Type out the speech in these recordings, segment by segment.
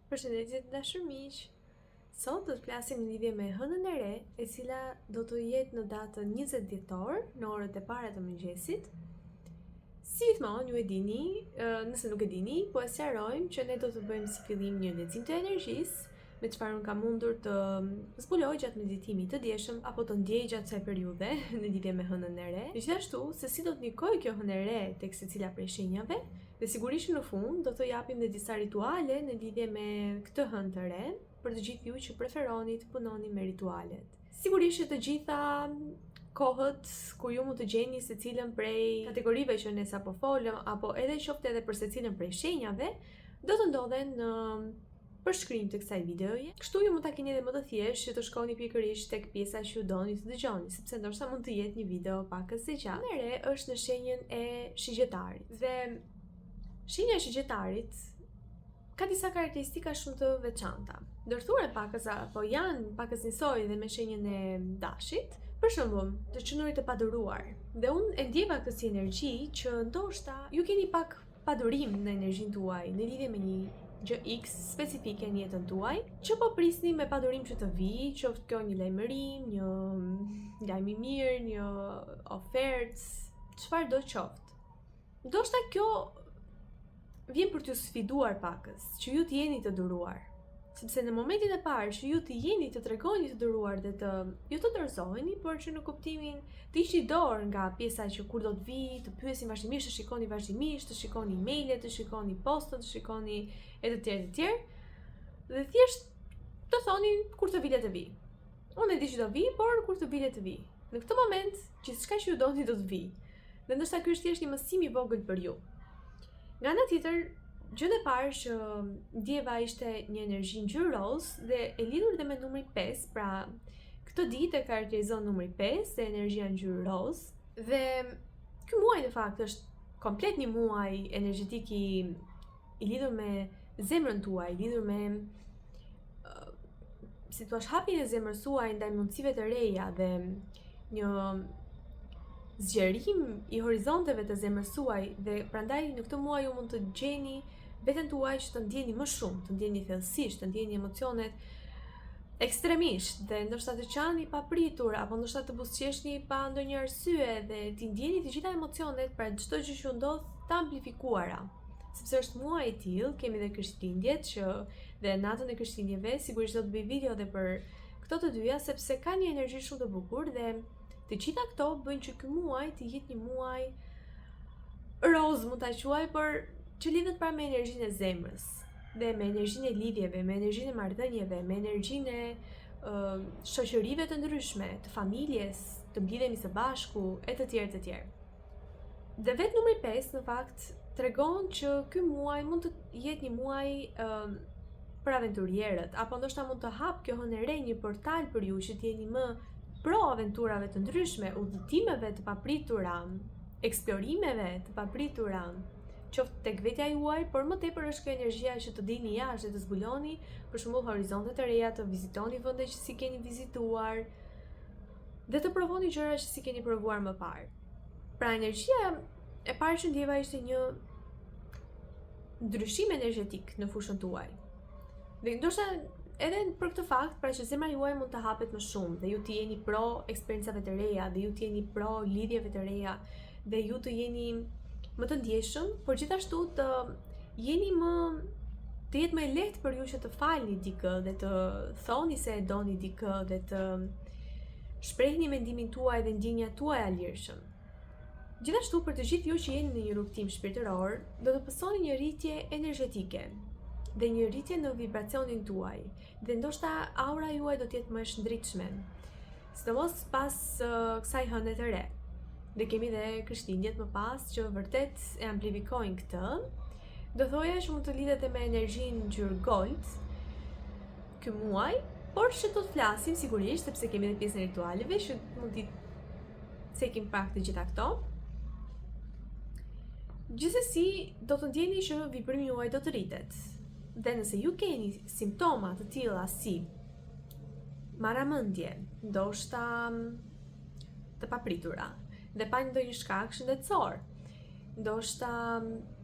Përshëndetje të dashur miq. Sot do të flasim në lidhje me hënën e re, e cila do të jetë në datën 20 dhjetor, në orët e para të mëngjesit. Si gjithmonë, ju e dini, nëse nuk e dini, po e sqarojmë që ne do të bëjmë si fillim një lexim të energjisë, me çfarë unë kam mundur të zbuloj gjatë meditimit të dieshëm apo të ndjej gjatë kësaj periudhe në lidhje me hënën e re. Gjithashtu, se si do të ndikojë kjo hënë e re tek secila prej shenjave, dhe sigurisht në fund do të japim dhe disa rituale në lidhje me këtë hënë të re, për të gjithë ju që preferoni të punoni me ritualet. Sigurisht që të gjitha kohët ku ju mund të gjeni secilën prej kategorive që ne sapo folëm, apo edhe qoftë edhe për secilën prej shenjave, do të ndodhen në përshkrim të kësaj videoje. Kështu ju mund ta keni edhe më të thjeshtë që të shkoni pikërisht tek pjesa që ju doni të dëgjoni, sepse ndoshta mund të jetë një video pakës së gjatë. Hëna e re është në shenjën e shigjetarit. Dhe shenja e shigjetarit ka disa karakteristika shumë të veçanta. Ndërthuren pakës apo janë pakës njësoj dhe me shenjën e dashit. Për shembull, të çunurit të paduruar. Dhe unë e ndjeva këtë si energji që ndoshta ju keni pak padurim në energjinë tuaj në lidhje me një gjë X specifike në jetën tuaj, që po prisni me padurim që të vijë, qoftë kjo një lajmërim, një lajm i mirë, një ofertë, çfarë do qoftë. Ndoshta kjo vjen për t'ju sfiduar pakës, që ju të jeni të duruar. Sepse në momentin e parë që ju të jeni të tregoni të duruar dhe ju të dorëzoheni, por që në kuptimin të hiqni dorë nga pjesa që kur do të vi, të pyesin vazhdimisht, të shikoni vazhdimisht, të shikoni emailët, të shikoni postën, të shikoni e të tjerë, dhe thjesht të thoni kur të vile të vi. Unë e di që do vi, por kur të vile të vi. Në këtë moment, gjithçka që ju doni do të vi. Dhe ndoshta ky është thjesht një mësim i vogël për ju. Nga ana tjetër, gjën e parë që ndjeva ishte një energji ngjyrë roz dhe e lidhur dhe me numri 5, pra këtë ditë e karakterizon numri 5 dhe energjia ngjyrë roz. Dhe ky muaj në fakt është komplet një muaj energjetik i lidhur me zemrën tuaj, i lidhur me si thua hapjen e zemrës suaj ndaj mundësive të reja dhe një zgjerim i horizonteve të zemrës suaj, dhe prandaj në këtë muaj ju mund të gjeni veten tuaj që të ndjeni më shumë, të ndjeni thellësisht, të ndjeni emocionet ekstremisht, dhe ndoshta të qani pa pritur, apo ndoshta të buzëqeshni pa ndonjë arsye, dhe të ndjeni të gjitha emocionet, pra çdo gjë që ndodh të amplifikuara. Sepse është muaj i tillë, kemi dhe Krishtlindjet që dhe natën e Krishtlindjeve sigurisht do të bëj video edhe për këto të dyja, sepse ka një energji shumë të bukur dhe të gjitha këto bëjnë që ky muaj të jetë një muaj roz, mund ta quaj, por që lidhet pra me energjinë e zemrës, dhe me energjinë e lidhjeve, me energjinë e marrëdhënieve, me energjinë e shoqërive të ndryshme, të familjes, të mblidhemi së bashku, e të tjerë. Dhe vetë numri 5 në fakt tregon që ky muaj mund të jetë një muaj për aventurierët, apo ndoshta mund të hap kjo hënë e re një portal për ju që të jeni më pro aventurave të ndryshme, udhëtimeve të papritura, eksplorimeve të papritura, qoftë tek vetja juaj, por më tepër është kjo energjia që të dilni jashtë dhe të zbuloni për shembull horizonte të reja, të vizitoni vende që si keni vizituar dhe të provoni gjëra që si keni provuar më parë. Pra energjia e parë që ndjeva ishte një ndryshim energjetik në fushën tuaj. Dhe ndoshta edhe për këtë fakt, pra që zemra juaj mund të hapet më shumë dhe ju të jeni pro eksperiencave të reja, dhe ju të jeni pro lidhjeve të reja, dhe ju të jeni më të ndjeshëm, por gjithashtu të jetë më lehtë për ju që të falni dikë dhe të thoni se e doni dikë dhe të shprehni mendimin tuaj dhe ndjenjat tuaj alirshëm. Gjithashtu për të gjithë ju që jeni në një rrugtim shpirtëror, do të pësoni një rritje energjetike dhe një rritje në vibracionin tuaj, dhe ndoshta aura juaj do të jetë më e shndritshme, sidomos pas kësaj hëne të re. Dhe kemi dhe Krishtlindjet më pas që vërtet e amplifikojnë këtë. Do thoja që mund të lidhet me energjinë ngjyrë gold ky muaj, por që do të flasim sigurisht, sepse kemi dhe pjesën e ritualeve që mund t'i cekim pak të gjitha këto. Gjithsesi, do të ndjeni që vibrimi juaj do të rritet. Dhe nëse ju keni simptoma të tilla si marramendje, ndoshta të papritura, dhe pa ndonjë shkak shëndetësor, ndoshta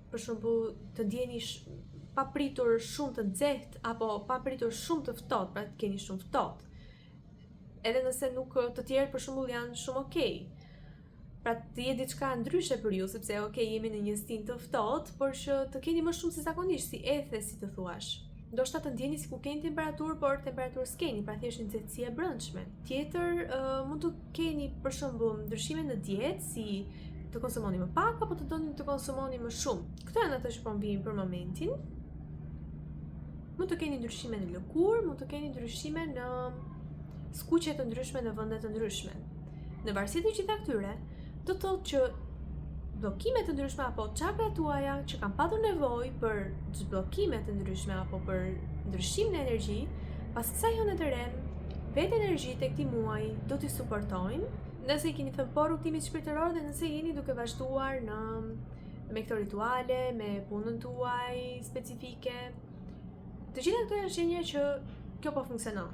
për shembull të ndjeni papritur shumë të nxehtë apo papritur shumë të ftohtë, pra të keni shumë ftohtë. Edhe nëse nuk të tjerë për shembull janë shumë okay. Pra të jetë diçka ndryshe për ju, sepse jemi në një stin të ftohtë, por që të keni më shumë se zakonisht, si ethe, si të thuash. Ndoshta të ndjeni sikur keni temperaturë, por temperaturë s'keni, pra thjesht nxehtësi e brendshme. Tjetër, mund të keni për shembull ndryshime në dietë, si të konsumoni më pak apo të doni të konsumoni më shumë. Këto janë ato që po vijnë për momentin. Mund të keni ndryshime në lëkurë, mund të keni ndryshime në skuqe të ndryshme në vende të ndryshme. Në varësi të gjitha këtyre, do të thotë që bllokime të ndryshme apo çakrat tuaja që kanë patur nevojë për zhbllokime të ndryshme apo për ndryshim në energji, pas kësaj hëne të re, vetë energji tek këtij muaji do t'i suportojnë. Nëse i keni thënë po rrugtimit shpirtëror dhe nëse jeni duke vazhduar me këto rituale, me punën tuaj specifike, të gjitha këto janë shenja që kjo po funksionon.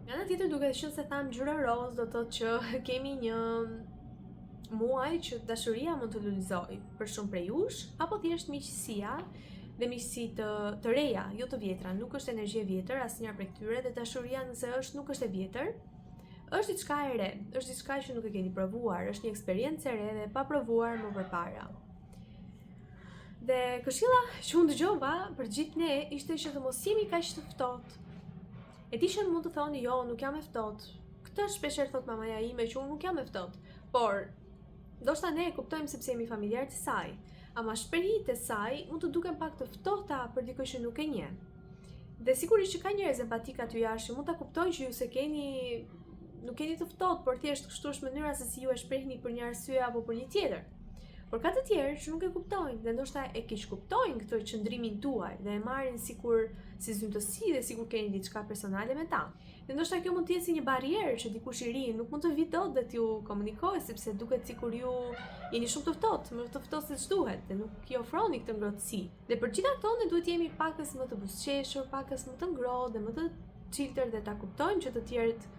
Nga ana tjetër, duke qenë se tham ngjyra roz, do të thotë që kemi një muaj që dashuria mund të lulëzojë për shumë prej jush, apo thjesht miqësia dhe miqësi të reja, jo të vjetra. Nuk është energji e vjetër asnjëherë prej këtyre, dhe dashuria nëse është nuk është e vjetër. Është diçka e re, është diçka që nuk e keni provuar, është një eksperiencë e re dhe pa provuar më përpara. Dhe këshilla që unë dëgjova për gjithë ne ishte që të mos jemi kaq të ftohtë. E di që mund të thoni jo, nuk jam e ftohtë. Këtë shpeshherë thot mamaja ime që unë nuk jam e ftohtë, por ndoshta ne e kuptojmë sepse jemi familjarë të saj, ama shprehjet e saj mund të duken pak të ftohta për dikë që nuk e njeh. Dhe sigurisht që ka njerëz empatik aty jashtë, mund ta kuptojnë që ju se nuk keni të ftohtë, por thjesht kështu është mënyra se si ju e shprehni për një arsye apo për një tjetër. Por ka të tjerë që nuk e kuptojnë dhe ndoshta e keq kuptojnë këtë qëndrimin tuaj dhe e marrin si zymtësi dhe sikur keni diçka personale me ta. Dhe ndoshta kjo mund të jetë si një barrierë që dikush i ri nuk mund të vi dot dhe t'ju komunikojë, sepse duket sikur ju jeni shumë të ftohtë, më të ftohtë se ç'duhet dhe nuk i ofroni këtë ngrohtësi. Dhe për gjitha këto ne duhet jemi pakës më të buzëqeshur, pakës më të ngrohtë dhe më të çiltër dhe ta kuptojmë që të tjerët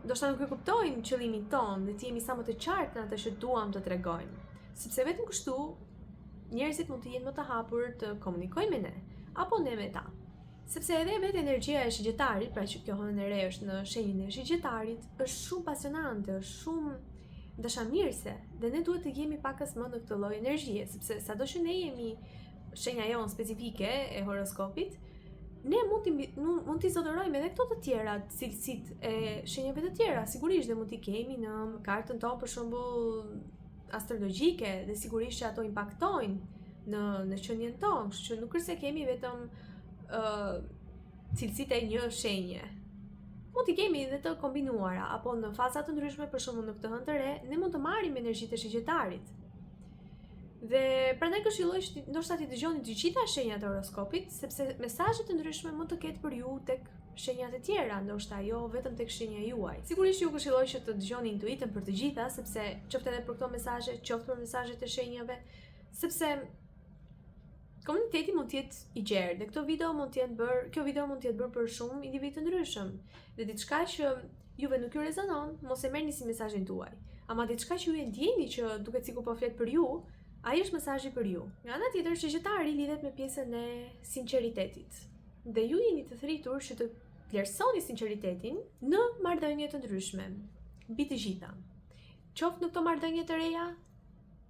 ndoshta nuk e kuptojnë qëllimin ton dhe të jemi sa më të qartë në atë që duam të tregojmë. Sepse vetëm kështu njerëzit mund të jenë më të hapur të komunikojnë me ne apo ne me ta. Sepse edhe vetë energjia e shigjetarit, pra që kjo hënë e re është në shenjën e shigjetarit, është shumë pasionante, është shumë dashamirëse dhe ne duhet të jemi pakës më në këtë lloj energjie, sepse sado që ne jemi shenja jonë specifike e horoskopit, ne mund t'i zotërojmë edhe këto të tjera, cilësitë e shenjave të tjera, sigurisht dhe mund t'i kemi në kartën tonë për shembull astrologjike dhe sigurisht që ato impaktojnë në qendjen tonë, kështu që nuk është se kemi vetëm cilësitë e një shenje. Mund t'i kemi edhe të kombinuara, apo në faza të ndryshme, për shembull në këtë hënë të re, ne mund të marrim energjitë e shigjetarit. Dhe prandaj këshilloj që ndoshta ti dëgjoni të gjitha shenjat e horoskopit, sepse mesazhe të ndryshme mund të ketë për ju tek shenjat e tjera, ndoshta jo vetëm tek shenja juaj. Sigurisht ju këshilloj që të dëgjoni intuitën për të gjitha, sepse qoftë edhe për këto mesazhe, qoftë për mesazhet e shenjave, sepse komuniteti mund të jetë i gjerë dhe kjo video mund të jetë bërë për shumë individë të ndryshëm. Dhe diçka që juve nuk ju rezonon, mos e merrni si mesazhin tuaj. Ama diçka që ju e ndjeni që duket sikur po flet për ju, ai është mesazhi për ju. Nga ana tjetër, shigjetari lidhet me pjesën e sinqeritetit. Dhe ju jeni të thritur që të vlerësoni sinqeritetin në marrëdhënie të ndryshme, mbi të gjitha. Qoftë në këto marrëdhënie të reja,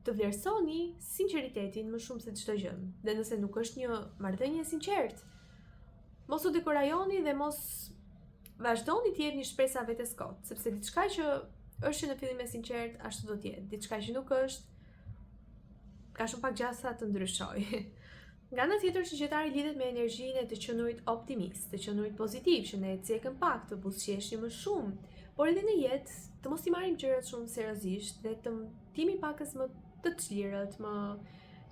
të vlerësoni sinqeritetin më shumë se çdo gjë. Dhe nëse nuk është një marrëdhënie e sinqertë, mos u dekorajoni dhe mos vazhdoni të jepni shpresa vetes kot, sepse diçka që është në fillim e sinqert, ashtu do të jetë. Diçka që nuk është, ka shumë pak gjasa të ndryshoj. Nga ana tjetër, shigjetari lidhet me energjinë e të qenurit optimist, të qenurit pozitiv, që ne cekëm pak, të buzëqeshim më shumë, por edhe në jetë të mos i marrim gjërat shumë seriozisht dhe të jemi pakës më të çlirët, më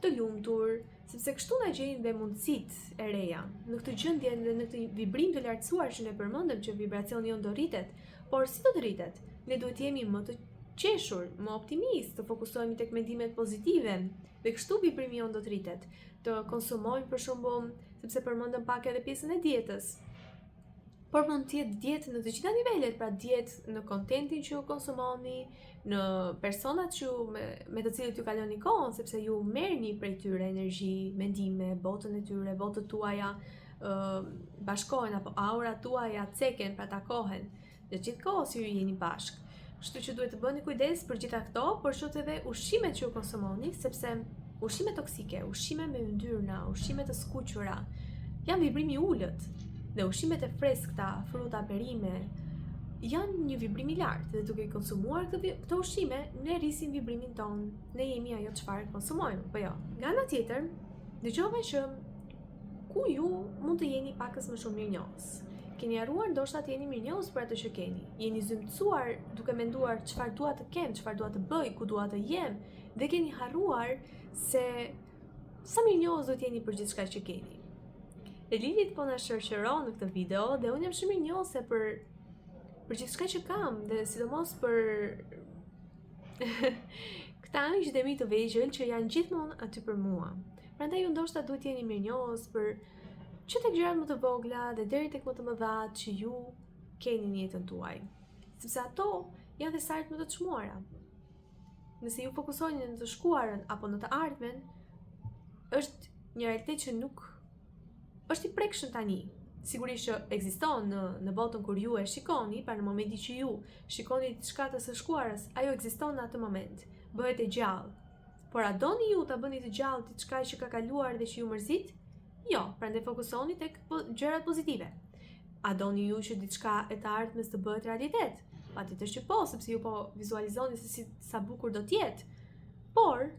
të lumtur, sepse kështu na gjejnë dhe mundësitë e reja. Në këtë gjendje dhe në këtë vibrim të lartësuar që ne përmendëm që vibracioni jon do rritet, por si do të rritet? Ne duhet të jemi më të qeshur, më optimist, të fokusohemi tek mendimet pozitive, dhe kështu vibrimi jon do të rritet. Të konsumojmë për shembull, sepse përmendëm pak edhe pjesën e dietës. por mund të jetë dietë në të gjitha nivelet, pra dietë në kontentin që ju konsumoni, në personat që me të cilët ju kaloni kohën, sepse ju merrni prej tyre energji, mendime, botën e tyre, botët tuaja bashkohen apo aurat tuaja ceken, pra takohen dhe gjithë kohës ju jeni bashk. Kështu që duhet të bëni kujdes për gjitha këto, por shoqë edhe ushqimet që ju konsumoni, sepse ushqime toksike, ushqime me yndyrna, ushqime të skuqura, janë vibrim i ulët. Dhe ushqimet e freskëta, fruta, perime, janë një vibrim i lartë dhe duke konsumuar këto ushqime, ne rrisim vibrimin ton, ne jemi ajo çfarë konsumojmë, po jo. Nga ana tjetër, dëgjova që ku ju mund të jeni pakës më shumë mirënjohës. Keni harruar ndoshta të jeni mirënjohës për atë që keni. Jeni zymtësuar duke menduar çfarë dua të kem, çfarë dua të bëj, ku dua të jem, dhe keni harruar se sa mirënjohës do të jeni për gjithçka që keni. E Lilit po na shoqëron në këtë video dhe unë jam shumë mirënjohëse për gjithçka që kam dhe sidomos për këta angjëjt e mi të vegjël që janë gjithmonë aty për mua. Prandaj ju ndoshta duhet jeni mirënjohës për që tek gjërat më të vogla dhe deri tek më të mëdha që ju keni në jetën tuaj. Sepse ato janë dhe sartë më të çmuara. Nëse ju fokusoni në të shkuarën apo në të ardhmen, është një realitet që nuk është i prekshëm tani. Sigurisht që ekziston në botën kur ju e shikoni, pra në momentin që ju shikoni diçka të së shkuarës, ajo ekziston në atë moment, bëhet e gjallë. Por a doni ju ta bëni të gjallë diçka që ka kaluar dhe që ju mërzit? Jo, prandaj fokusoni tek gjërat pozitive. A doni ju që diçka e të ardhmes të bëhet realitet? Patjetër që po, sepse ju po vizualizoni se sa bukur do të jetë. Por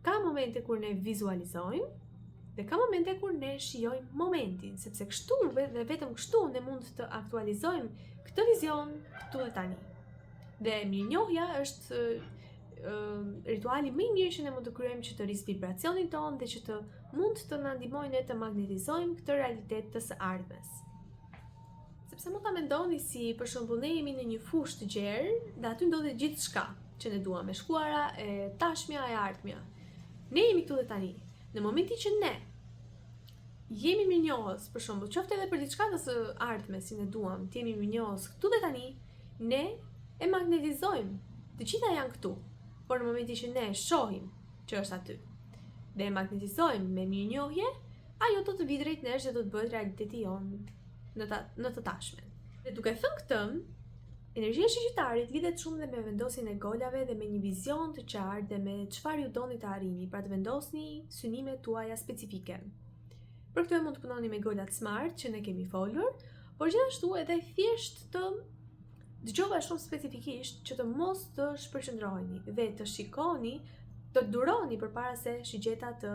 ka momente kur ne vizualizojmë dhe ka momente kur ne shijojmë momentin, sepse kështu dhe vetëm kështu ne mund të aktualizojmë këtë vizion këtu dhe tani. Dhe mirënjohja është rituali më i mirë që ne mund të kryejmë që të rrisë vibracionin tonë dhe që të mund të na ndihmojë ne të magnetizojmë këtë realitet të së ardhmes. Sepse mund ta mendoni si për shembull ne jemi në një fushë të gjerë dhe aty ndodhet gjithçka që ne duam, e shkuara, e tashmja, e ardhmja. Ne jemi këtu dhe tani. Në momentin që ne jemi mirënjohës, për shembull, qoftë edhe për diçka të së ardhmes si ne duam, të jemi mirënjohës këtu dhe tani, ne e magnetizojmë. Të gjitha janë këtu. Por në momentin që ne shohim që është aty dhe e magnetizojmë me mirënjohje, ajo do të vi drejt nesh dhe do të bëhet realiteti jonë në të tashmen. Dhe duke thënë këtë, energjia e shqiptarit lidhet shumë dhe me vendosjen e golave dhe me një vizion të qartë dhe me çfarë ju doni të arrini, pra të vendosni synimet tuaja specifike. Për këtë mund të punoni me golat smart që ne kemi folur, por gjithashtu edhe thjesht të dëgjova shumë specifikisht që të mos të shpërqendroheni dhe të shikoni, të duroni përpara se shigjeta të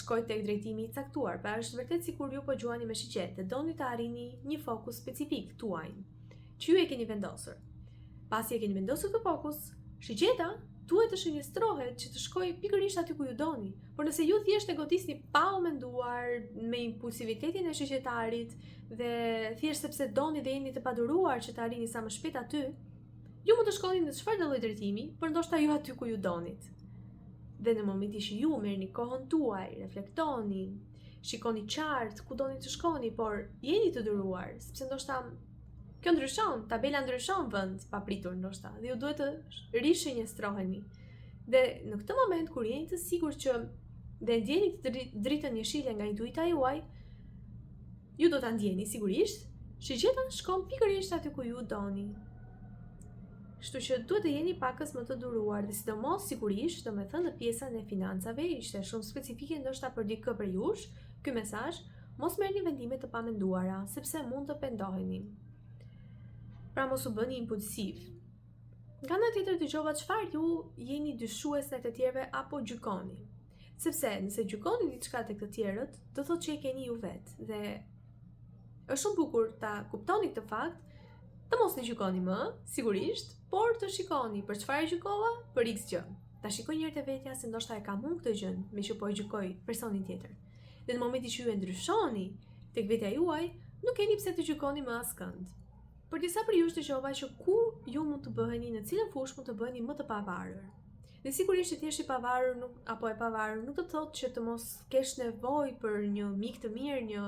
shkojë tek drejtimi i caktuar. Pra është vërtet sikur ju po gjuani me shigjet dhe doni të arrini një fokus specifik tuaj, që ju e keni vendosur. Pasi e keni vendosur këtë fokus, shigjeta duhet të shënjestrohet që të shkojë pikërisht aty ku ju doni. Por nëse ju thjesht e godisni pa u menduar me impulsivitetin e shigjetarit dhe thjesht sepse doni dhe jeni të paduruar që të arrini sa më shpejt aty, ju mund të shkoni në çfarëdo lloj drejtimi, por ndoshta jo aty ku ju donit. Dhe në momentin që ju merrni kohën tuaj, reflektoni, shikoni qartë ku doni të shkoni, por jeni të duruar, sepse ndoshta kjo ndryshon, tabela ndryshon vend papritur ndoshta, dhe ju duhet të rishënjestroheni. Dhe në këtë moment kur jeni të sigurt që dhe ndjeni të dritën jeshile nga intuita juaj, ju do ta ndjeni sigurisht, shigjeta shkon pikërisht aty ku ju doni. Kështu që duhet të jeni pakës më të duruar dhe sidomos sigurisht, domethënë në pjesën e financave, ishte shumë specifike ndoshta për dikë për jush, ky mesazh, mos merrni vendime të pamenduara, sepse mund të pendoheni. Pra mos u bëni impulsiv. Nga ana tjetër dëgjova çfarë ju jeni dyshues ndaj të tjerëve apo gjykoni. Sepse nëse gjykoni diçka tek të tjerët, do thotë që e keni ju vetë dhe është shumë bukur ta kuptoni këtë fakt, të mos e gjykoni më, sigurisht, por të shikoni për çfarë gjykova, për X gjë. Ta shikoj një herë te vetja se ndoshta e kam unë këtë gjë, me që po e gjykoj personin tjetër. Dhe në momentin që ju e ndryshoni tek vetja juaj, nuk keni pse të gjykoni më askënd. Për disa për ju dëgjova që ku ju mund të bëheni, në cilën fushë mund të bëheni më të pavarur. Dhe sigurisht që ti je i pavarur apo e pavarur nuk do të thotë që të mos kesh nevojë për një mik të mirë,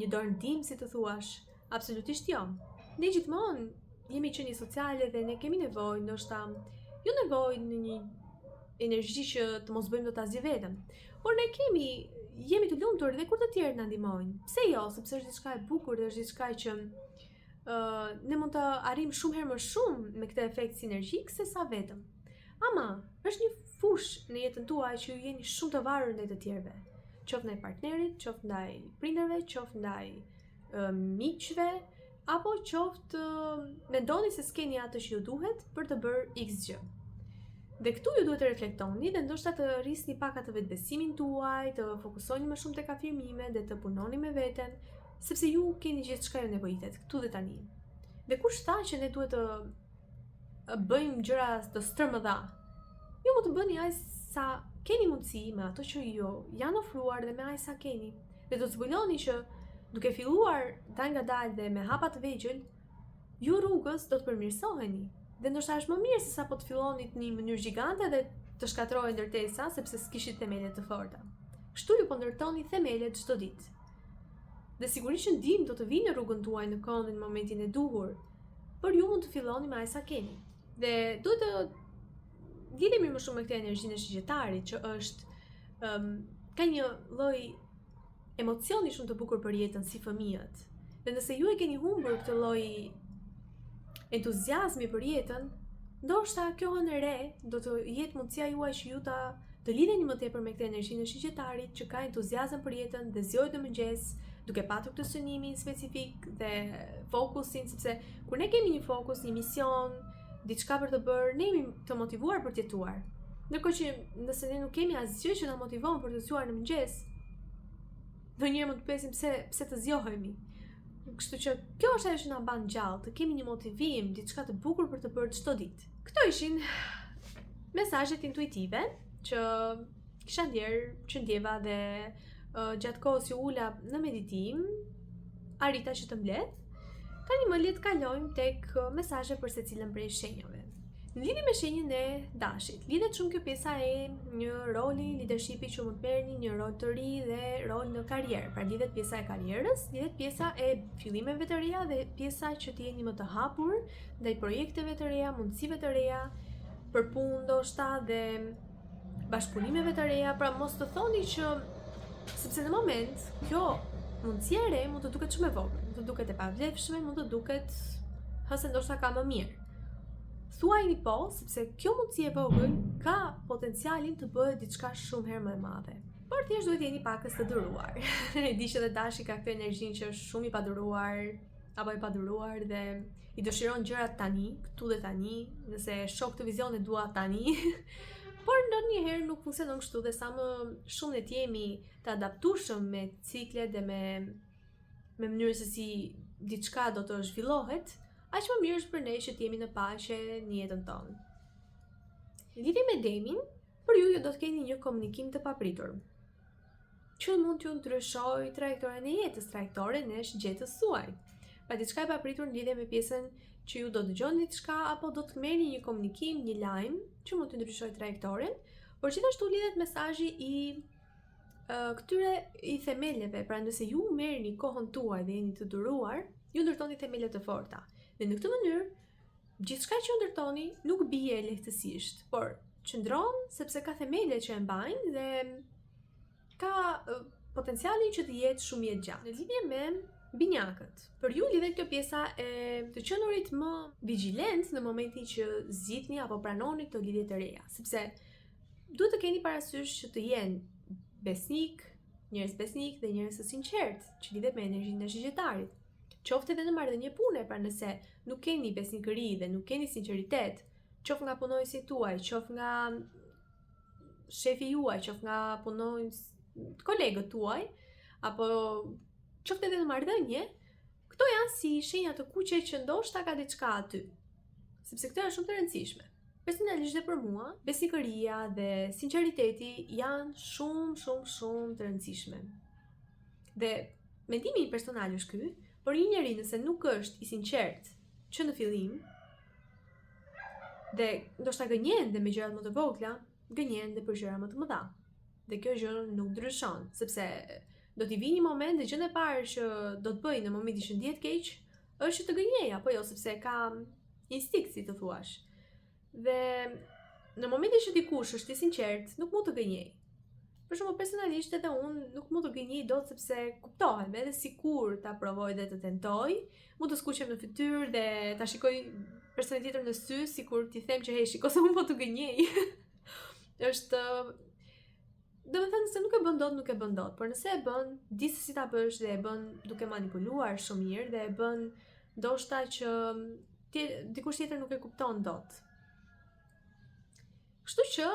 një dorë ndim, si të thuash? Absolutisht jo. Ne gjithmonë jemi qenie sociale dhe ne kemi nevojë, ndoshta jo nevojë në një energji që të mos bëjmë dot asgjë vetëm. Por ne jemi të lumtur dhe kur të tjerë na ndihmojnë. Pse jo? Sepse është diçka e bukur dhe është diçka që ne mund të arrijmë shumë herë më shumë me këtë efekt sinergjik se sa vetëm. Ama, është një fushë në jetën tuaj që ju jeni shumë të varur ndaj të tjerëve. Qoftë ndaj partnerit, qoftë ndaj prindërve, qoftë ndaj miqve, apo qoftë mendoni se s'keni atë që ju duhet për të bërë X gjë. Dhe këtu ju duhet të reflektoni dhe ndoshta të rrisni pak atë vetbesimin tuaj, të fokusoni më shumë tek afirmimet dhe të punoni me veten, sepse ju keni gjithçka ju nevojitet këtu dhe tani. Dhe kush tha që ne duhet të bëjmë gjëra të stërmëdha? Ju mund të bëni aq sa keni mundësi me ato që ju janë ofruar dhe me aq sa keni. Dhe do të zbuloni që duke filluar dal nga dal dhe me hapa të vegjël, ju rrugës do të përmirësoheni. Dhe ndoshta është më mirë se sa po të fillonit në një mënyrë gjigante dhe të shkatërrojë ndërtesa sepse s'kishit themele të forta. Kështu ju po ndërtoni themelet çdo ditë. Dhe sigurisht që ndihmë do të vinë në rrugën tuaj në kohën dhe në momentin e duhur, por ju mund të filloni me aq sa keni. Dhe duhet të lidhemi më shumë me këtë energjinë e shigjetarit që është ka një lloj emocioni shumë të bukur për jetën si fëmijët. Dhe nëse ju e keni humbur këtë lloj entuziazmi për jetën, ndoshta kjo hënë e re do të jetë mundësia juaj që ju të lidheni më tepër me këtë energjinë e shigjetarit që ka entuziazëm për jetën dhe zgjohet në mëngjes, duke patur këtë synimin specifik dhe fokusin, sepse kur ne kemi një fokus, një mision, diçka për të bërë, ne jemi të motivuar për të jetuar. Ndërkohë që nëse ne nuk kemi asgjë që na motivon për të zgjuar në mëngjes, ndonjëherë mund të pyesim pse të zgjohemi. Kështu që kjo është ajo që na mban gjallë, të kemi një motivim, diçka të bukur për të bërë çdo ditë. Këto ishin mesazhet intuitive që kisha ndjerë, që ndjeva dhe gjatë kohës që ula në meditim, arrita që të mbledh. Tani më le të kalojmë tek mesazhet për secilën prej shenjave. Në lidhje me shenjën e dashit, lidhet shumë kjo pjesa e një roli leadershipi që mund të merrni, një rol të ri dhe rol në karrierë. Pra lidhet pjesa e karrierës, lidhet pjesa e fillimeve të reja dhe pjesa që të jeni më të hapur ndaj projekteve të reja, mundësive të reja, për punë ndoshta dhe bashkëpunimeve të reja. Pra mos të thoni që sepse në moment kjo mundësia e re mund të duket shumë e vogël, mund të duket e pavlefshme, mund të duket hëse ndoshta ka më mirë. Thuajini po, sepse kjo mundësi e vogël ka potencialin të bëhet diçka shumë herë më e madhe. Por thjesht duhet jeni pakës të duruar. E di që dhe Dashi ka këtë energjinë që është shumë i paduruar apo i paduruar dhe i dëshiron gjërat tani, këtu dhe tani, nëse shok të vizion e dua tani. Por ndonjëherë nuk funksionon kështu dhe sa më shumë ne të jemi të adaptueshëm me ciklet dhe me mënyrën se si diçka do të zhvillohet, aq më mirë është për ne që të jemi në paqe në jetën tonë. Lidhje me Demin, për ju do të keni një komunikim të papritur, që mund t'ju ndryshojë trajektoren e jetës, trajektoren e shigjetës suaj. Pa diçka e papritur në lidhje me pjesën që ju do dëgjoni diçka apo do të merrni një komunikim, një lajm që mund të ndryshojë trajektoren, por gjithashtu lidhet mesazhi i këtyre i themeleve. Pra nëse ju merrni kohën tuaj dhe jeni të duruar, ju ndërtoni themele të forta. Dhe në këtë mënyrë, gjithçka që ndërtoni nuk bie lehtësisht, por qëndron sepse ka themele që e mbajnë dhe ka potencialin që të jetë shumë jetë gjatë. Në lidhje me binjakët, për ju lidhet kjo pjesa e të qenurit më vigjilent në momentin që zgjidhni apo pranoni këto lidhje të reja, sepse duhet të keni parasysh që të jenë besnik, njerëz besnik dhe njerëz të sinqert, që lidhet me energjinë e shigjetarit. Qoftë edhe në marrëdhënie pune, pra nëse nuk keni besnikëri dhe nuk keni sinqeritet, qoftë nga punonjësit tuaj, qoftë nga shefi juaj, qoftë nga kolegët tuaj, apo qoftë edhe në marrëdhënie, këto janë si shenja të kuqe që ndoshta ka diçka aty. Sepse këto janë shumë të rëndësishme. Personalisht dhe për mua, besnikëria dhe sinqeriteti janë shumë të rëndësishme. Dhe mendimi personal është ky. Por një njeri nëse nuk është i sinqert që në fillim dhe ndoshta gënjen dhe me gjërat më të vogla, gënjen dhe për gjëra më të mëdha. Dhe kjo gjë nuk ndryshon, sepse do t'i vi një moment dhe gjën e parë që do të bëj në momentin që ndihet keq është që të gënjej, apo jo, sepse ka instinkt, si të thuash. Dhe në momentin që dikush është i sinqert, nuk mund të gënjej. Për shembull, personalisht edhe unë nuk mund të gënjej dot sepse kuptohem, edhe sikur ta provoj dhe të tentoj, mund të skuqem në fytyrë dhe ta shikoj personin tjetër në sy, sikur t'i them që hey, shiko se unë po të gënjej. Është domethënë se nuk e bën dot, por nëse e bën, di se si ta bësh dhe e bën duke manipuluar shumë mirë dhe e bën ndoshta që dikush tjetër nuk e kupton dot. Kështu që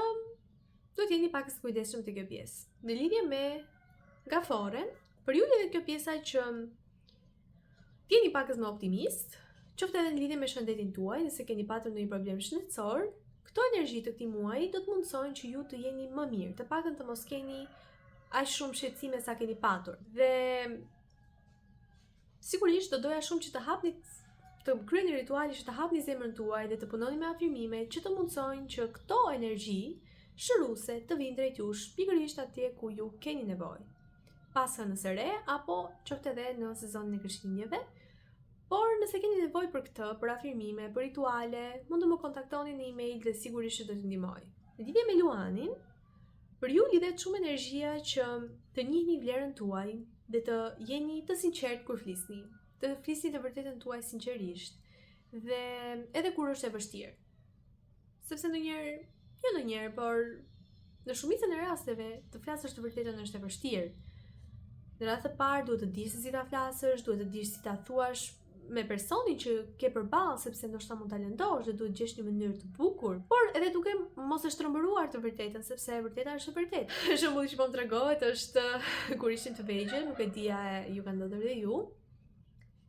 duhet jeni pak të kujdesshëm te kjo pjesë. Në lidhje me gaforen, për ju lidhet kjo pjesa që jeni pak më optimist, qoftë edhe në lidhje me shëndetin tuaj, nëse keni patur ndonjë problem shëndetësor, këto energji të këtij muaji do të mundsojnë që ju të jeni më mirë, të paktën të mos keni aq shumë shqetësime sa keni patur. Dhe sigurisht do doja shumë që të kryeni rituale që të hapni zemrën tuaj dhe të punoni me afirmime që të mundsojnë që këto energji shëruese të vinë drejt jush pikërisht atje ku ju keni nevojë. Pas hënës së re apo qoftë edhe në sezonin e Krishtlindjeve. Por nëse keni nevojë për këtë, për afirmime, për rituale, mund të më kontaktoni në email dhe sigurisht do t'ju ndihmoj. Në lidhje me Luanin, për ju lidhet shumë energjia që të njihni vlerën tuaj dhe të jeni të sinqert kur flisni. Të flisni të vërtetën tuaj sinqerisht dhe edhe kur është e vështirë. Sepse ndonjëherë, por në shumicën e rasteve të flasësh të vërtetën është e vështirë. Në radhë të parë duhet të dish se si ta flasësh, duhet të dish si ta thuash me personin që ke përballë, sepse ndoshta mund ta lëndosh dhe duhet gjesh një mënyrë të bukur, por edhe duke mos e shtrëmbëruar të vërtetën, sepse e vërteta është e vërtetë. Shembulli që po më tregohet është kur ishim të vegjël, nuk e dija ju ka ndodhur dhe ju.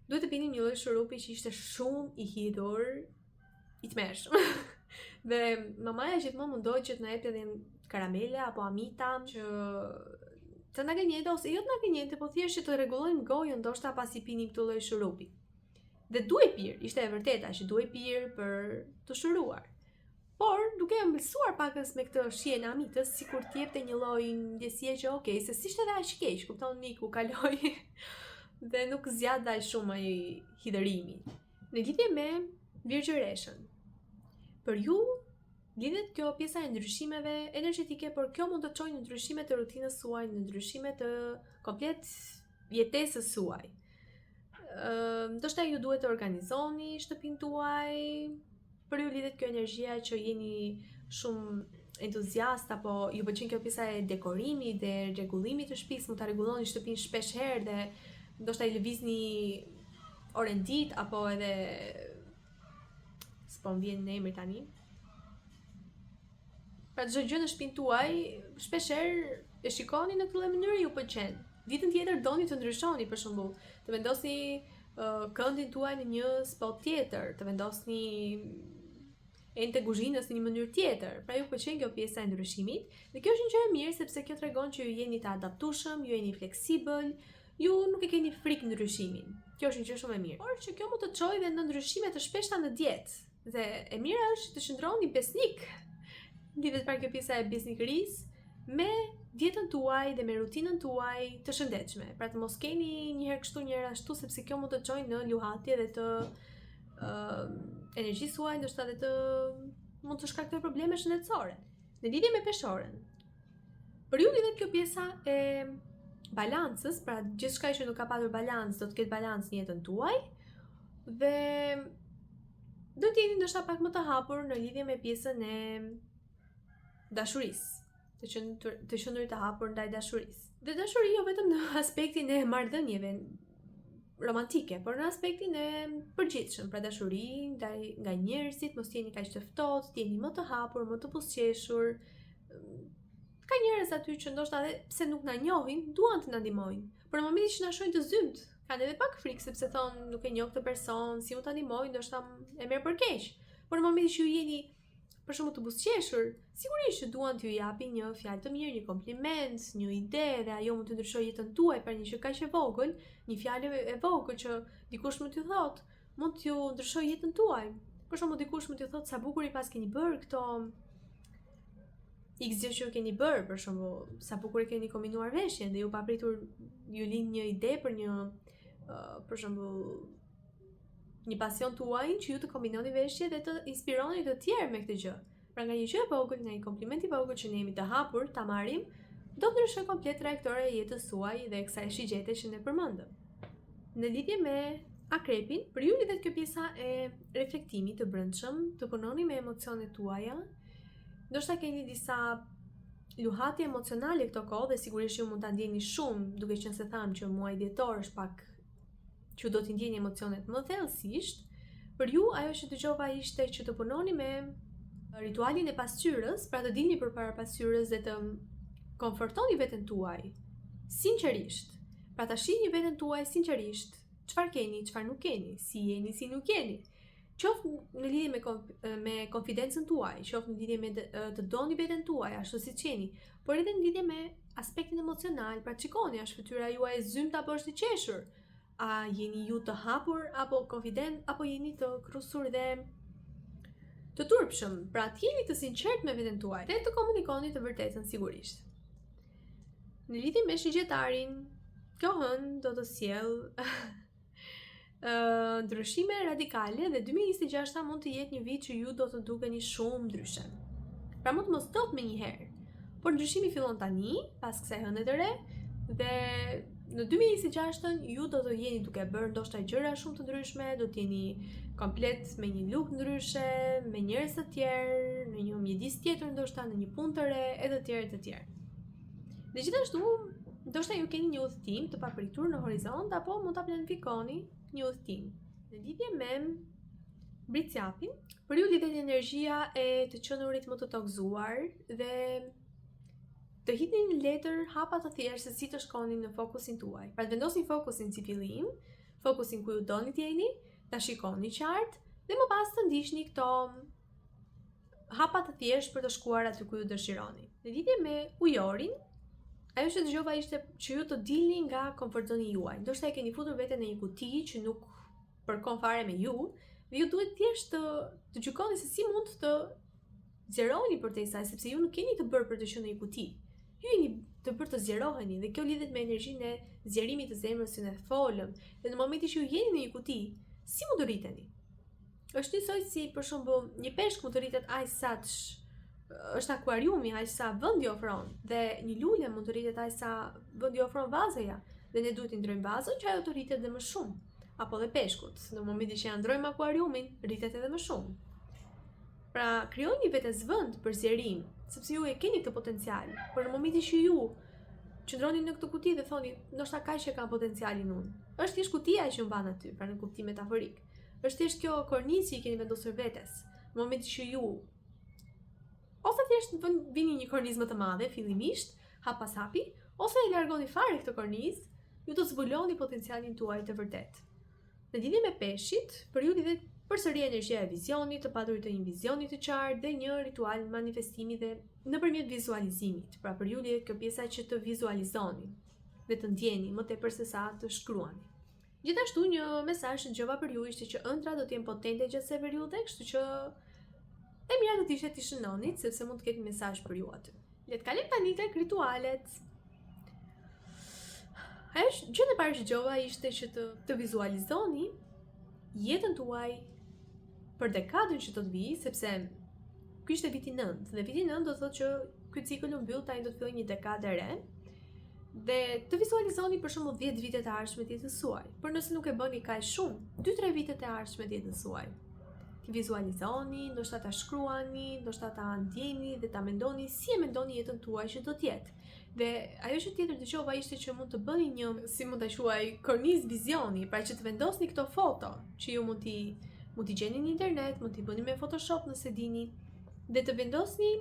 Duhet të pinim një lloj shurupi që ishte shumë i hidhur, i tmerrshëm. Dhe mamaja gjithmonë mundoi që të na jepte edhe karamele apo amita që të na gënjente ose jo të na gënjente, po thjesht që të rregullojmë gojën ndoshta pasi pinim këtë lloj shurupi. Dhe duhej pirë, ishte e vërteta që duhej pirë për të shuruar. Por duke e mbëlsuar pakës me këtë shijen e amitës, sikur të jepte një lloj ndjesie që okay, se s'ishte edhe aq keq, kupton miku, kaloi dhe nuk zgjat aq shumë ai hidhërimi. Në lidhje me virgjëreshën, për ju lidhet kjo pjesa e ndryshimeve energjetike, por kjo mund të çojë në ndryshime të rutinës suaj, në ndryshime të komplet jetesës suaj. Ndoshta ju duhet të organizoni shtëpinë tuaj, për ju lidhet kjo energjia që jeni shumë entuziast apo ju pëlqen kjo pjesa e dekorimit dhe rregullimit të shtëpisë, mund ta rregulloni shtëpinë shpesh herë dhe ndoshta i lëvizni orën ditë apo edhe s'po më vjen në emër tani. Pra çdo gjë në shtëpinë tuaj shpesh herë e shikoni në këtë mënyrë ju pëlqen. Ditën tjetër doni të ndryshoni, për shembull, të vendosni këndin tuaj në një spot tjetër, të vendosni ente kuzhinës në një mënyrë tjetër. Pra ju pëlqen kjo pjesa e ndryshimit dhe kjo është një gjë e mirë sepse kjo tregon që ju jeni të adaptueshëm, ju jeni fleksibël, ju nuk e keni frikë ndryshimin. Kjo është një gjë shumë e mirë. Por që kjo mund të çojë edhe në ndryshime të shpeshta në dietë. Dhe e mira është të qëndroni besnik. Lidhet pra kjo pjesa e besnikërisë me dietën tuaj dhe me rutinën tuaj të shëndetshme. Pra të mos keni një herë kështu një herë ashtu, sepse kjo mund të çojë në luhatje dhe të energjisë suaj, ndoshta edhe mund të shkaktojë probleme shëndetësore. Në lidhje me peshorën, për ju lidhet kjo pjesa e balancës, pra gjithçka që nuk ka patur balancë do të ketë balancë në jetën tuaj dhe do të jeni ndoshta pak më të hapur në lidhje me pjesën e dashurisë. Të qëndruar të hapur ndaj dashurisë. Dhe dashuria jo vetëm në aspektin e marrëdhënieve romantike, por në aspektin e përgjithshëm, pra dashuri nga njerëzit, mos jeni kaq të ftohtë, jeni më të hapur, më të buzëqeshur. Ka njerëz aty që ndoshta edhe pse nuk na njohin, duan të na ndihmojnë. Por në momentin që na shohin të zymt, kanë edhe pak frikë sepse thonë nuk e njoh këtë person, si mund ta ndihmoj, ndoshta e merr për keq. Por në momentin që ju jeni për shumë të buzëqeshur, sigurisht që duan t'ju japin një fjalë të mirë, një kompliment, një ide dhe ajo mund të ndryshojë jetën tuaj për një gjë kaq e vogël, një fjalë e vogël që dikush mund t'ju thotë, mund t'ju ndryshojë jetën tuaj. Për shembull dikush mund t'ju thotë sa bukur i pas keni bërë këto X gjë që ju keni bërë, për shembull, sa bukur e keni kombinuar veshjen dhe ju papritur ju lind një ide për një për shembull një pasion tuaj që ju të kombinoni veshje dhe të inspironi të tjerë me këtë gjë. Pra nga një gjë e vogël, nga një kompliment i vogël që ne jemi të hapur ta marrim, do të ndryshojë komplet trajektore e jetës suaj dhe kësaj shigjete që ne përmendëm. Në lidhje me akrepin, për ju lidhet kjo pjesa e reflektimit të brendshëm, të punoni me emocionet tuaja. Ndoshta keni disa luhatje emocionale këto kohë dhe sigurisht ju mund ta ndjeni shumë, duke qenë se tham që muaji dhjetor është pak që do t'i ndjeni emocionet më thellësisht. Për ju ajo që dëgjova ishte që të punoni me ritualin e pasqyrës, pra të dilni përpara pasqyrës dhe të konfortoni veten tuaj sinqerisht. Pra ta shihni veten tuaj sinqerisht, çfarë keni, çfarë nuk keni, si jeni, si nuk jeni. Qoftë në lidhje me konfidencën tuaj, qoftë në lidhje me të doni veten tuaj ashtu siç jeni, por edhe në lidhje me aspektin emocional, pra shikoni, a është fytyra juaj e zymt apo është e qeshur? A jeni ju të hapur apo konfident, apo jeni të krusur dhe të turpshëm? Pra të jeni të sinqert me veten tuaj dhe të komunikoni të vërtetën sigurisht. Në lidhje me shigjetarin, kjo hënë do të sjell ndryshime radikale dhe 2026 mund të jetë një vit që ju do të dukeni shumë ndryshe. Pra mund të mos dot me një herë, por ndryshimi fillon tani, pas kësaj hëne të re, dhe në 2026 ju do të jeni duke bërë ndoshta gjëra shumë të ndryshme, do të jeni komplet me një look ndryshe, me njerëz të tjerë, në një mjedis tjetër ndoshta, në një punë të re, e të tjerë e të tjerë. Dhe gjithashtu, ndoshta ju keni një udhëtim të papritur në horizont, apo mund ta planifikoni një udhëtim. Në lidhje me britsjapin, për ju lidhet energjia e të qenurit më të tokzuar dhe të hidhni një letër hapa të thjeshtë se si të shkoni në fokusin tuaj. Pra të vendosni fokusin si fillim, fokusin ku ju doni të jeni, ta shikoni qartë dhe më pas të ndiqni këto hapa të thjeshtë për të shkuar aty ku ju dëshironi. Në lidhje me ujorin, ajo që dëgjova ishte që ju të dilni nga comfort zoni juaj. Ndoshta e keni futur veten në një kuti që nuk përkon fare me ju, dhe ju duhet thjesht të gjykoni se si mund të zjeroni përtej saj, sepse ju nuk keni të bërë për të qenë në një kuti. Ju jeni të bërë të zjeroheni dhe kjo lidhet me energjinë e zjerimit të zemrës që ne folëm. Dhe në momentin që ju jeni në një kuti, si mund të rriteni? Është njësoj si për shembull një peshk mund të rritet aq sa është akuariumi, aq sa vendi ofron, dhe një lule mund të rritet aq sa vendi ofron vazaja, dhe ne duhet të ndrojmë vazën që ajo të rritet edhe më shumë. Apo dhe peshkut, në momentin që ja ndrojmë akuariumin, rritet edhe më shumë. Pra, krijoni vetes vend për zjerim, sepse ju e keni këtë potencial, por në momentin që ju qëndroni në këtë kuti dhe thoni, ndoshta kaq që kam potencialin unë. Është thjesht kutia që mban aty, pra në kuptim metaforik. Është thjesht kjo kornizë që i keni vendosur vetes. Në momentin që ju ose thjesht vini një kornizë më të madhe fillimisht, hap pas hapi, ose e largoni fare këtë kornizë, ju do të zbuloni potencialin tuaj të vërtet. Në lidhje me peshqit, për ju lidhet përsëri energjia e vizionit, të paturit të një vizioni të qartë dhe një ritual manifestimi dhe nëpërmjet vizualizimit. Pra për ju lidhet kjo pjesa që të vizualizoni dhe të ndjeni më tepër se sa të shkruani. Gjithashtu një mesazh që dëgjova për ju ishte që ëndra do të jenë potente gjatë kësaj periudhe, kështu që e mira do të ishte të shënonit, sepse mund të ketë mesazh për ju aty. Le të kalojmë tani tek ritualet. Ajo gjë e parë që dëgjova ishte që të vizualizoni jetën tuaj për dekadën që do të vijë, sepse ky ishte viti 9, dhe viti 9 do të thotë që ky cikël u mbyll, tani do të fillojë një dekadë e re. Dhe të vizualizoni për shembull 10 vitet e ardhshme të jetës suaj. Por nëse nuk e bëni kaq shumë, 2-3 vitet e ardhshme të jetës suaj. Ti vizualizoni, ndoshta ta shkruani, ndoshta ta ndjeni dhe ta mendoni si e mendoni jetën tuaj që do të jetë. Dhe ajo që tjetër dëgjova ishte që mund të bëni një, si mund ta quaj, kornizë vizioni, pra që të vendosni këto foto që ju mund t'i gjeni në internet, mund t'i bëni me Photoshop nëse dini, dhe të vendosni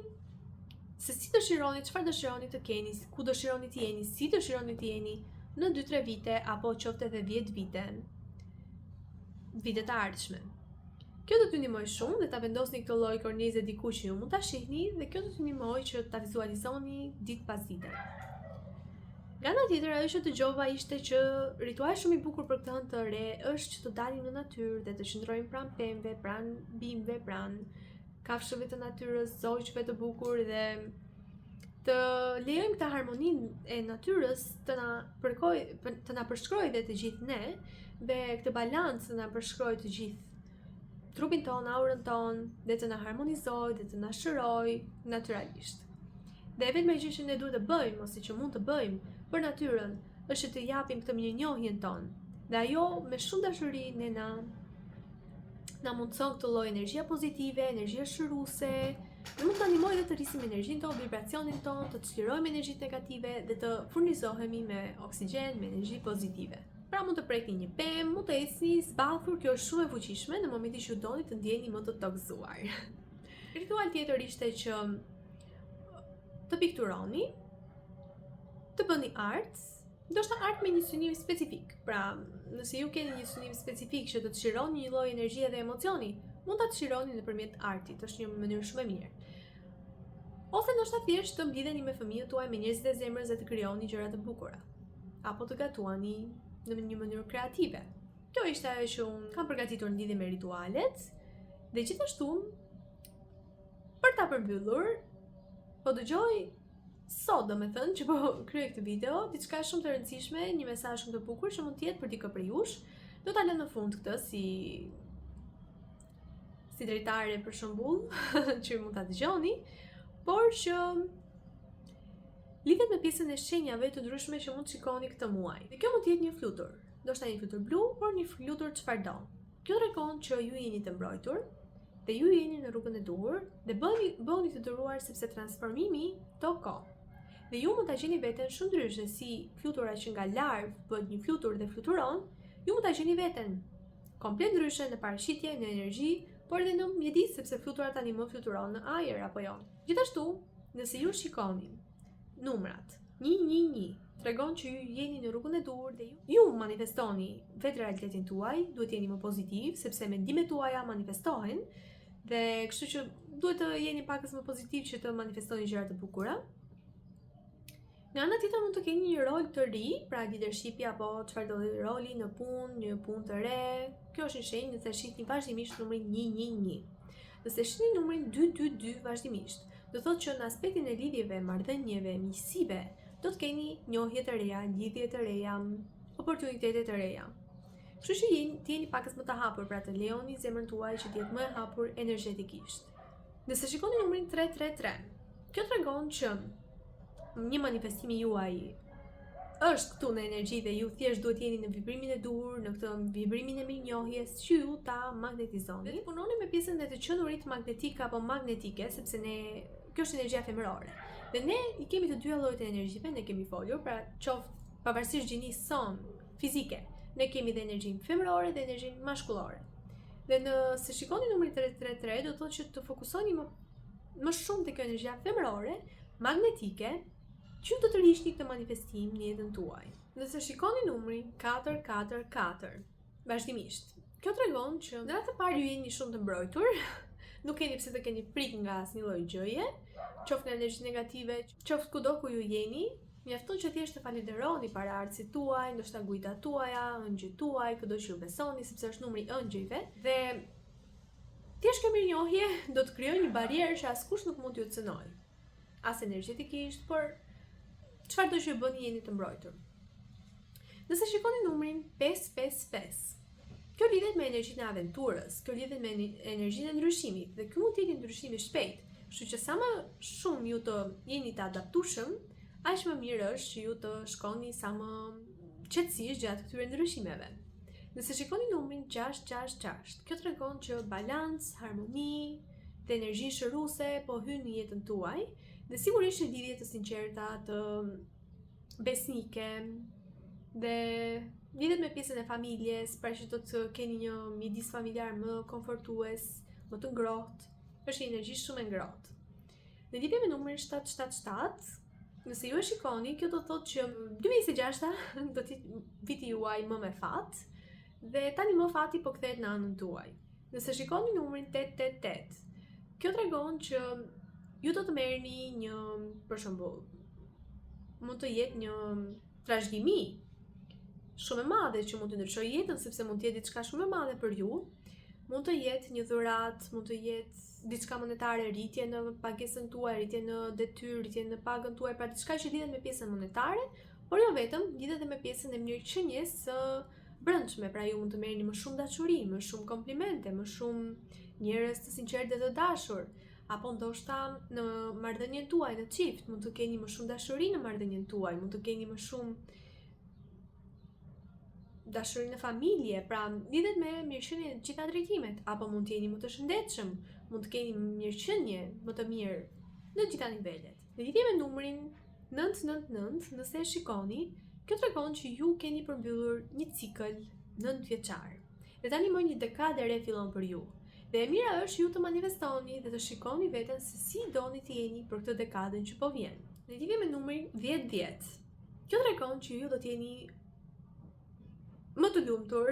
se si dëshironi, çfarë dëshironi të keni, ku dëshironi të jeni, si dëshironi të jeni në 2-3 vite apo qoftë edhe 10 vite, vitet e ardhshme. Kjo do t'ju ndihmoj shumë dhe ta vendosni këtë lloj kornize diku që ju mund ta shihni, dhe kjo do t'ju ndihmoj që ta vizualizoni ditë pas dite. Nga ana tjetër, ajo që dëgjova ishte që rituali shumë i bukur për këtë hënë të re është që të dalim në natyrë dhe të qëndrojmë pranë pemëve, pranë bimëve, pranë kafshëve të natyrës, zogjve të bukur dhe të lejojmë këtë harmoninë e natyrës të na përshkrojë dhe të gjithë ne, dhe këtë balancë të na përshkrojë të gjithë trupin ton, aurën ton, dhe të na harmonizojë dhe të na shërojë natyralisht. Dhe vetëm gjë që ne duhet të bëjmë ose që mund të bëjmë për natyrën është të japim këtë mirënjohjen ton. Dhe ajo me shumë dashuri ne na mundson këtë lloj energjia pozitive, energjia shëruese. Ne mund të animojë dhe të rrisim energjinë tonë, vibracionin tonë, të çlirojmë energjitë negative dhe të furnizohemi me oksigjen, me energji pozitive. Pra mund të prekni një pemë, mund të ecni zbathur, kjo është shumë e fuqishme në momentin që ju doni të ndjeni më të tokëzuar. Ritual tjetër ishte që të pikturoni, të bëni art, ndoshta art me një synim specifik. Pra, nëse ju keni një synim specifik që të çlironi një lloj energjie dhe emocioni, mund ta çlironi nëpërmjet artit, është një mënyrë shumë e mirë. Ose ndoshta thjesht të mblidheni me fëmijët tuaj, me njerëzit e zemrës dhe të krijoni gjëra të bukura, apo të gatuani në një mënyrë kreative. Kjo ishte ajo që unë kam përgatitur në lidhje me ritualet, dhe gjithashtu për ta përmbyllur, po dëgjoj sot, domethënë që po kryej këtë video, diçka shumë të rëndësishme, një mesazh shumë të bukur që mund të jetë për dikë për jush. Do ta lëm në fund këtë si dritare për shembull, që mund ta dëgjoni, por që lidhet me pjesën e shenjave të ndryshme që mund të shikoni këtë muaj. Dhe kjo mund të jetë një flutur, ndoshta një flutur blu, por një flutur çfarëdo. Kjo tregon që ju jeni të mbrojtur dhe ju jeni në rrugën e duhur dhe bëni të duruar sepse transformimi do kohë. Dhe ju mund ta gjeni veten shumë ndryshe si flutura që nga larg bëhet një flutur dhe fluturon, ju mund ta gjeni veten komplet ndryshe në parashitje, në energji, por edhe në mjedis sepse fluturat tani më fluturon në ajër apo jo. Gjithashtu, nëse ju shikoni numrat 111, tregon që ju jeni në rrugën e duhur dhe ju manifestoni vetë realitetin tuaj, duhet jeni më pozitiv sepse mendimet tuaja manifestohen dhe kështu që duhet të jeni pakës më pozitiv që të manifestoni gjëra të bukura. Në ana tjetër mund të keni një rol të ri, pra leadershipi apo çfarë do të roli në punë, një punë të re. Kjo është një shenjë nëse shihni vazhdimisht numrin 111. Nëse shihni numrin 222 vazhdimisht, do thotë që në aspektin e lidhjeve, marrëdhënieve, miqësive, do të keni njohje të reja, lidhje të reja, oportunitete të reja. Kështu që jeni pakës më të hapur, pra të lejoni zemrën tuaj që të jetë më e hapur energjetikisht. Nëse shikoni numrin 333, kjo tregon që një manifestimi juaj është këtu në energji dhe ju thjesht duhet jeni në vibrimin e duhur, në këtë vibrimin e mirënjohjes që ju ta magnetizoni. Dhe punoni me pjesën e të qenurit magnetike apo magnetike, sepse kjo është energjia femërore. Dhe ne i kemi të dyja llojet e energjive, ne kemi folur, pra qoftë pavarësisht gjinisë son fizike, ne kemi dhe energjinë femërore dhe energjinë mashkullore. Dhe nëse shikoni numrin 333, do thotë që të fokusoni më shumë te kjo energjia femërore, magnetike, që do të rishni këtë manifestim në jetën tuaj. Nëse shikoni numrin 444, vazhdimisht, kjo tregon që në radhë të parë ju jeni shumë të mbrojtur, nuk keni pse të keni frikë nga asnjë lloj gjëje, qoftë nga energji negative, qoftë kudo ku ju jeni, mjafton që thjesht të falenderoni para artësit tuaj, ndoshta guidat tuaja, ëngjëjt tuaj, kudo që ju besoni, sepse është numri i ëngjëjve, dhe thjesht kjo mirënjohje do të krijojë një barierë që askush nuk mund t'ju cënojë. As energjetikisht, por çfarëdo që bëni jeni të mbrojtur. Nëse shikoni numrin 555, kjo lidhet me energjinë e aventurës, kjo lidhet me energjinë e ndryshimit dhe ky mund të jetë ndryshim i shpejt. Kështu që sa më shumë ju të jeni të adaptueshëm, aq më mirë është që ju të shkoni sa më qetësisht gjatë këtyre ndryshimeve. Nëse shikoni numrin 666, kjo tregon që balancë, harmoni dhe energji shëruese po hyn në jetën tuaj. Dhe sigurisht në lidhje të sinqerta, të besnike dhe lidhet me pjesën e familjes, pra që do të keni një midis familjar më komfortues, më të ngrohtë, është një energji shumë e ngrohtë. Në lidhje me numrin 777, nëse ju e shikoni, kjo do thotë që 2026 do të jetë viti juaj më me fat, dhe tani më fati po kthehet në anën tuaj. Nëse shikoni numrin 888, kjo tregon që ju do të merrni për shembull, mund të jetë një trashëgimi shumë e madhe që mund të ndryshojë jetën, sepse mund të jetë diçka shumë e madhe për ju, Mund të jetë një dhuratë, mund të jetë diçka monetare, rritje në pagesën tuaj, rritje në detyrë, rritje në pagën tuaj, pra diçka që lidhet me pjesën monetare, por jo vetëm, lidhet edhe me pjesën e mirëqenies së brendshme, pra ju mund të merrni më shumë dashuri, më shumë komplimente, më shumë njerëz të sinqertë dhe të dashur, apo ndoshta në marrëdhënien tuaj në çift mund të keni më shumë dashuri në marrëdhënien tuaj, mund të keni më shumë dashuri në familje, pra lidhet me mirëqenien e gjitha drejtimet, apo mund të jeni më të shëndetshëm, mund të keni mirëqenie më të mirë në gjitha nivelet. Në lidhje me numrin 999, nëse e shikoni, kjo tregon që ju keni përmbyllur një cikël 9 vjeçar. Dhe tani më një dekadë e re fillon për ju. Dhe e mira është ju të manifestoni dhe të shikoni veten se si doni të jeni për këtë dekadën që po vjen. Në lidhje me numrin 1010, kjo tregon që ju do të jeni më të lumtur,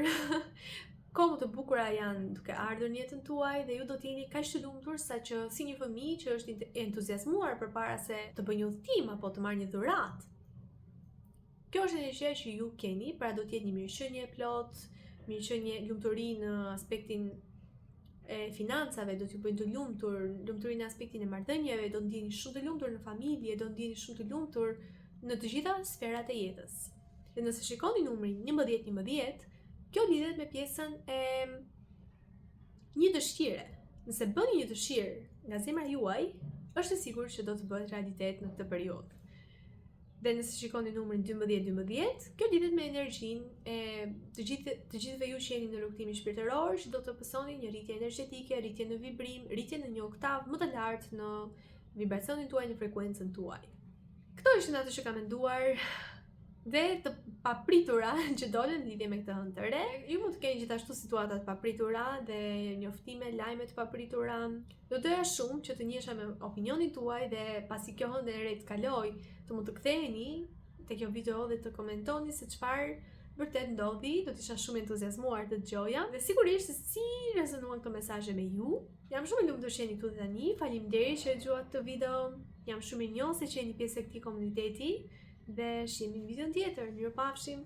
kohë më të bukura janë duke ardhur në jetën tuaj dhe ju do të jeni kaq të lumtur saqë si një fëmijë që është entuziazmuar përpara se të bëjë një udhtim apo të marrë një dhuratë. Kjo është energjia që ju keni, pra do të jetë një mirëqenie plot, mirëqenie, lumturi në aspektin e financave, do t'ju bëjnë të lumtur, lumturi në aspektin e marrëdhënieve, do ndjeni shumë të lumtur në familje, do ndjeni shumë të lumtur në të gjitha sferat e jetës. Dhe nëse shikoni numrin 1111, kjo lidhet me pjesën e një dëshire. Nëse bëni një dëshirë nga zemra juaj, është e sigurt që do të bëhet realitet në këtë periudhë. Dhe nëse shikoni numrin 1212, kjo lidhet me energjinë e të gjithëve ju që jeni në rrugtimin shpirtëror, që do të pësoni një rritje energjetike, rritje në vibrim, rritje në një oktavë më të lartë në vibracionin tuaj, në frekuencën tuaj. Këto ishin ato që kam menduar dhe të papritura që dolën në lidhje me këtë hënë të re. Ju mund të keni gjithashtu situata të papritura dhe njoftime, lajme të papritura. Do doja shumë që të njihesha me opinionin tuaj dhe pasi kjo hënë e re të kaloj, të mund të ktheheni te kjo video dhe të komentoni se çfarë vërtet ndodhi. Do të isha shumë entuziazmuar të dëgjoja dhe sigurisht se si rezonuan këto mesazhe me ju. Jam shumë e lumtur që jeni këtu tani. Faleminderit që e dëgjuat këtë video. Jam shumë e njohur se që jeni pjesë e këtij komuniteti. Dhe shihemi në video tjetër. Mirupafshim.